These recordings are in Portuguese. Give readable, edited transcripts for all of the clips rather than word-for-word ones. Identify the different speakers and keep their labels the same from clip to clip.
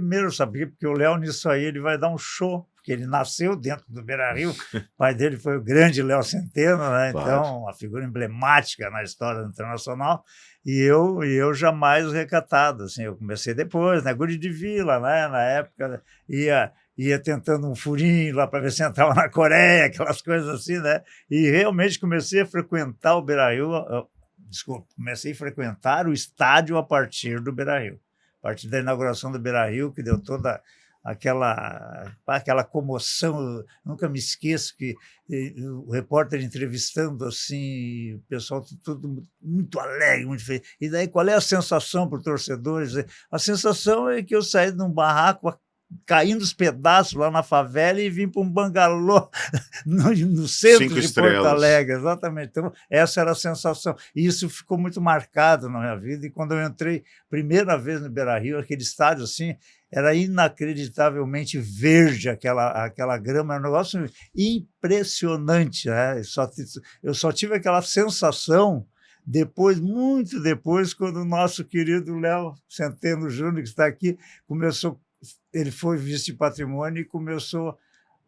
Speaker 1: primeiro, sabe? Porque o Léo, nisso aí, ele vai dar um show, porque ele nasceu dentro do Beira-Rio, o pai dele foi o grande Léo Centeno, né?
Speaker 2: Claro.
Speaker 1: Então, uma figura emblemática na história internacional, e eu jamais recatado, assim, eu comecei depois, na Guri de Vila, né? Na época, ia tentando um furinho lá para ver se entrava na Coreia, aquelas coisas assim, né? E realmente comecei a frequentar o Beira-Rio, comecei a frequentar o estádio a partir do Beira-Rio. A partir da inauguração do Beira-Rio, que deu toda aquela comoção. Eu nunca me esqueço que o repórter entrevistando assim, o pessoal tudo muito alegre, muito feliz. E daí, qual é a sensação para os torcedores? A sensação é que eu saí de um barraco caindo os pedaços lá na favela e vim para um bangalô no centro de Porto Alegre, exatamente. Então, essa era a sensação. E isso ficou muito marcado na minha vida. E quando eu entrei primeira vez no Beira-Rio, aquele estádio assim, era inacreditavelmente verde, aquela grama, era um negócio impressionante, né? Eu só tive aquela sensação depois, muito depois, quando o nosso querido Léo Centeno Júnior, que está aqui, ele foi vice-patrimônio e começou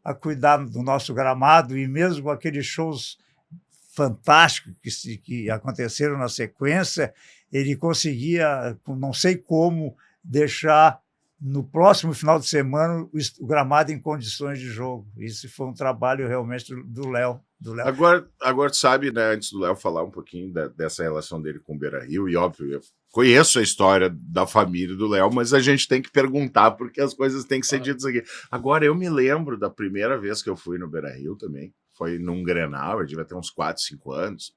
Speaker 1: a cuidar do nosso gramado, e mesmo com aqueles shows fantásticos que aconteceram na sequência, ele conseguia, não sei como, deixar no próximo final de semana o gramado em condições de jogo. Isso foi um trabalho realmente do Léo.
Speaker 2: Agora tu sabe, né, antes do Léo falar um pouquinho dessa relação dele com o Beira-Rio, e óbvio, eu conheço a história da família do Léo, mas a gente tem que perguntar, porque as coisas têm que ser ditas aqui. Agora, eu me lembro da primeira vez que eu fui no Beira-Rio também, foi num Grenal, eu devia ter uns 4, 5 anos,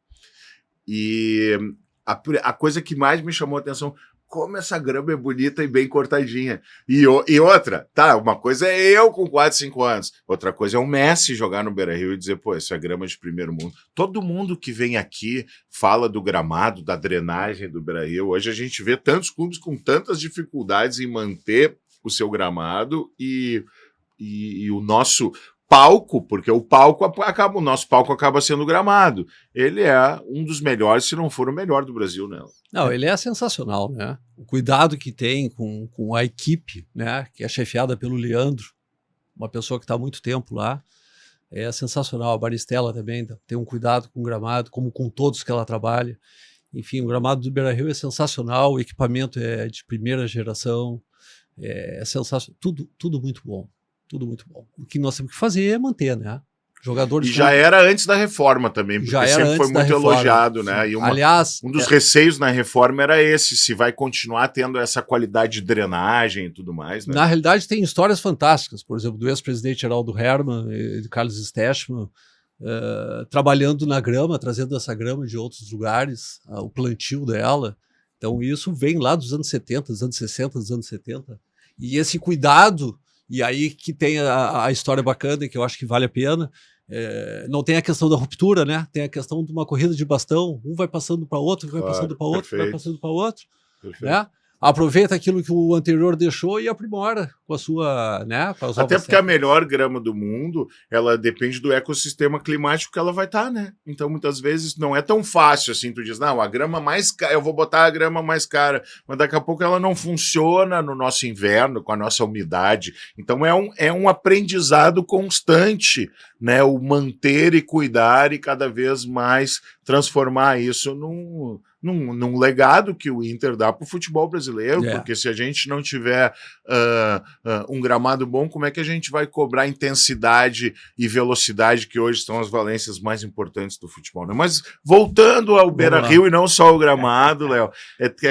Speaker 2: e a coisa que mais me chamou a atenção, como essa grama é bonita e bem cortadinha. E outra, tá, uma coisa é eu com 4, 5 anos, outra coisa é o Messi jogar no Beira-Rio e dizer, pô, isso é grama de primeiro mundo. Todo mundo que vem aqui fala do gramado, da drenagem do Beira-Rio. Hoje a gente vê tantos clubes com tantas dificuldades em manter o seu gramado e o nosso palco, porque o nosso palco acaba sendo o gramado. Ele é um dos melhores, se não for o melhor do Brasil, né?
Speaker 3: Não, ele é sensacional, né? O cuidado que tem com a equipe, né? Que é chefiada pelo Leandro, uma pessoa que está há muito tempo lá, é sensacional. A Maristela também tem um cuidado com o gramado, como com todos que ela trabalha. Enfim, o gramado do Beira-Rio é sensacional, o equipamento é de primeira geração, é sensacional, tudo muito bom. Tudo muito bom. O que nós temos que fazer é manter, né? Jogadores.
Speaker 2: E já era antes da reforma também, porque sempre foi muito elogiado, né? E
Speaker 3: aliás,
Speaker 2: um dos receios na reforma era esse, se vai continuar tendo essa qualidade de drenagem e tudo mais, né?
Speaker 3: Na realidade, tem histórias fantásticas, por exemplo, do ex-presidente Geraldo Hermann e do Carlos Stechmann, trabalhando na grama, trazendo essa grama de outros lugares, o plantio dela. Então, isso vem lá dos anos 70, dos anos 60, dos anos 70. E esse cuidado. E aí que tem a história bacana, que eu acho que vale a pena. Não tem a questão da ruptura, né? Tem a questão de uma corrida de bastão. Um vai passando para outro, vai passando para outro, vai passando para outro. Né? Aproveita aquilo que o anterior deixou e aprimora com a sua, né? Com
Speaker 2: até porque a melhor grama do mundo, ela depende do ecossistema climático que ela vai estar, né? Então, muitas vezes, não é tão fácil assim, tu diz, não, a grama mais cara, eu vou botar a grama mais cara, mas daqui a pouco ela não funciona no nosso inverno, com a nossa umidade. Então, é um aprendizado constante, né? O manter e cuidar e cada vez mais transformar isso num legado que o Inter dá para o futebol brasileiro, porque se a gente não tiver um gramado bom, como é que a gente vai cobrar intensidade e velocidade, que hoje são as valências mais importantes do futebol, né? Mas voltando ao Beira-Rio e não só o gramado, Léo,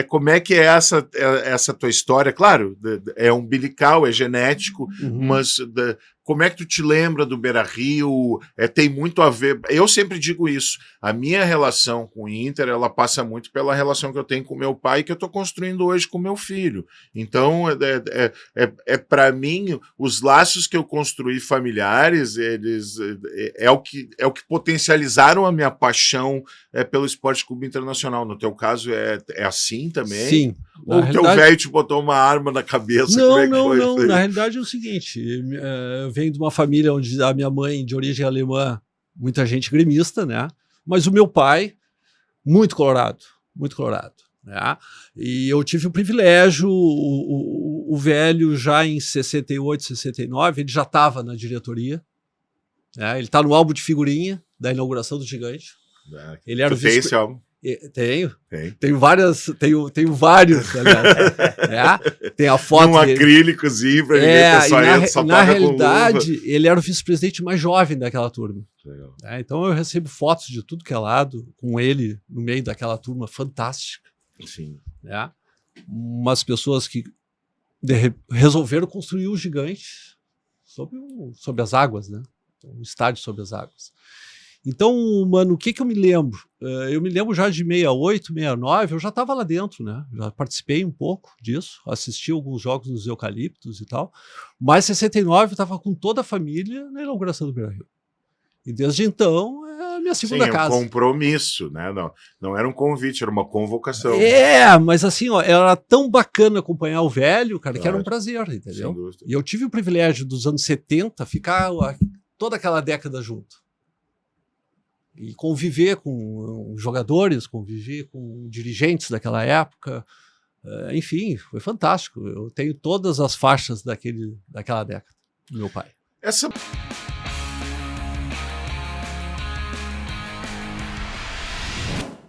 Speaker 2: como é que é essa tua história? Claro, é umbilical, é genético, mas como é que tu te lembra do Beira-Rio? Tem muito a ver. Eu sempre digo isso. A minha relação com o Inter, ela passa muito pela relação que eu tenho com meu pai e que eu estou construindo hoje com meu filho. Então, para mim, os laços que eu construí familiares, eles é o que potencializaram a minha paixão pelo Esporte Clube Internacional. No teu caso, é assim também?
Speaker 3: Sim.
Speaker 2: Ou o teu velho te botou uma arma na cabeça?
Speaker 3: Não. Na realidade é o seguinte, eu venho de uma família onde a minha mãe, de origem alemã, muita gente gremista, né? Mas o meu pai, muito colorado, muito colorado. né? E eu tive o privilégio, o velho já em 68, 69, ele já estava na diretoria, né? Ele está no álbum de figurinha da inauguração do Gigante. Ele era
Speaker 2: tu tem esse álbum?
Speaker 3: Tenho.
Speaker 2: Tem.
Speaker 3: Tenho vários, aliás. Tem a foto
Speaker 2: um acrílicozinho para ninguém pensar ele, só
Speaker 3: na
Speaker 2: paga
Speaker 3: realidade, ele era o vice-presidente mais jovem daquela turma.
Speaker 2: Legal.
Speaker 3: Então eu recebo fotos de tudo que é lado, com ele no meio daquela turma fantástica.
Speaker 2: Sim.
Speaker 3: Né? Umas pessoas que resolveram construir o Gigante sobre as águas, né? Um estádio sobre as águas. Então, mano, o que eu me lembro? Eu me lembro já de 68, 69, eu já estava lá dentro, né? Já participei um pouco disso, assisti alguns jogos nos Eucaliptos e tal. Mas em 69 eu estava com toda a família na inauguração do Beira-Rio. E desde então é a minha segunda casa.
Speaker 2: Um compromisso, né? Não era um convite, era uma convocação.
Speaker 3: Mas assim, ó, era tão bacana acompanhar o velho, cara, que era um prazer, entendeu?
Speaker 2: Sem dúvida.
Speaker 3: E eu tive o privilégio dos anos 70 ficar toda aquela década junto. E conviver com jogadores, conviver com dirigentes daquela época, enfim, foi fantástico. Eu tenho todas as faixas daquela década do meu pai.
Speaker 2: Essa